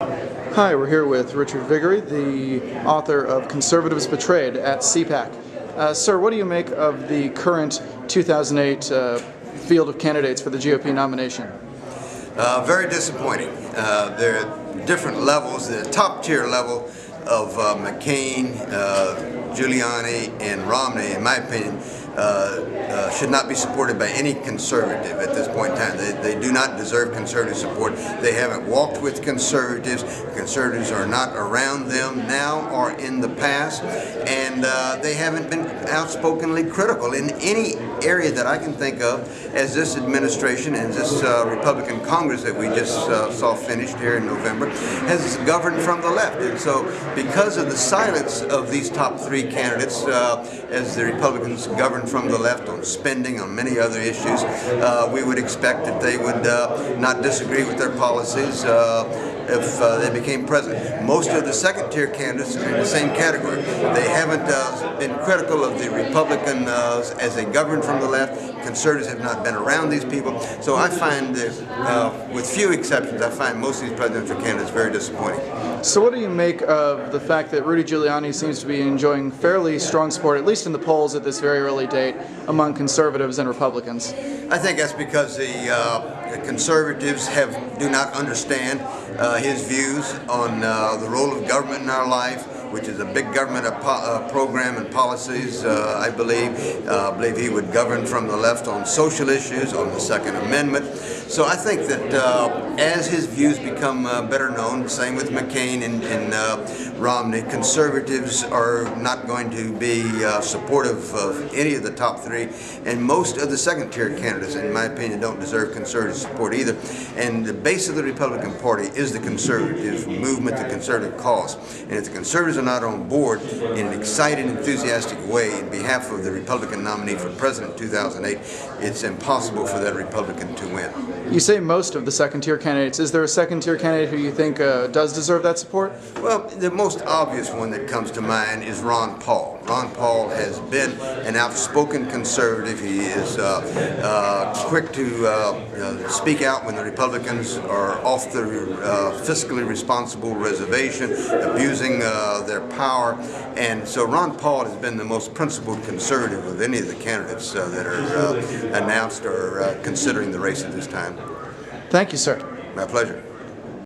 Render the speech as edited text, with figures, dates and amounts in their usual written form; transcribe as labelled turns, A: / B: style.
A: Hi, we're here with Richard Viguerie, the author of Conservatives Betrayed at CPAC. Sir, what do you make of the current 2008 field of candidates for the GOP nomination?
B: Very disappointing. There are different levels. The top tier level of McCain, Giuliani, and Romney, in my opinion, should not be supported by any conservative at this point in time. They do not deserve conservative support. They haven't walked with conservatives. Conservatives are not around them now or in the past, and they haven't been outspokenly critical in any area that I can think of as this administration and this Republican Congress that we just saw finished here in November has governed from the left. And so because of the silence of these top three candidates as the Republicans govern from the left on spending, on many other issues, we would expect that they would not disagree with their policies if they became president. Most of the second-tier candidates are in the same category. They haven't been critical of the Republicans as they govern from the left. Conservatives have not been around these people. So I find that, with few exceptions, I find most of these presidential candidates very disappointing.
A: So what do you make of the fact that Rudy Giuliani seems to be enjoying fairly strong support, at least in the polls at this very early date, among conservatives and Republicans?
B: I think that's because the conservatives do not understand his views on the role of government in our life, which is a big government program and policies, I believe. He would govern from the left on social issues, on the Second Amendment. So I think that as his views become better known, same with McCain and Romney, conservatives are not going to be supportive of any of the top three, and most of the second-tier candidates, in my opinion, don't deserve conservative support either. And the base of the Republican Party is the conservative movement, the conservative cause. And if the conservatives are not on board in an excited, enthusiastic way in behalf of the Republican nominee for president in 2008, it's impossible for that Republican to win.
A: You say most of the second-tier candidates. Is there a second-tier candidate who you think does deserve that support?
B: Well, the most obvious one that comes to mind is Ron Paul. Ron Paul has been an outspoken conservative. He is quick to speak out when the Republicans are off the fiscally responsible reservation, abusing their power. And so Ron Paul has been the most principled conservative of any of the candidates that are announced or considering the race at this time.
A: Thank you, sir.
B: My pleasure.